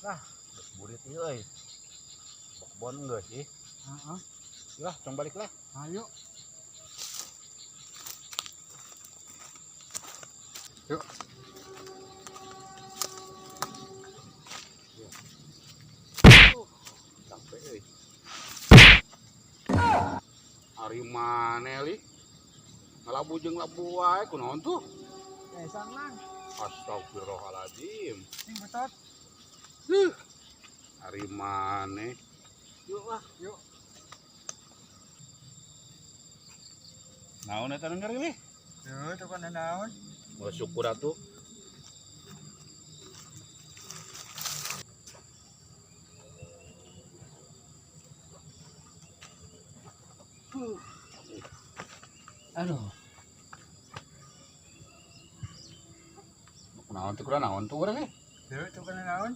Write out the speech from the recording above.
Lah, burit ieu euy. Bokbon geus sih. Heeh. Lah, cong balik lah. Ayo. Yuk. Sampai euy. Ari maneh li? Ngalabu jeung labu wae kunaon tuh? Esan lang. Astagfirullahaladzim. Sing betot. Ari maneh. Yuk lah, yuk. Naon eta denger ini? Yuk, tuh kan naon. Syukur atuh. Aduh. Naon tuh kurang naon tuh urang Yuk, tuh kan naon.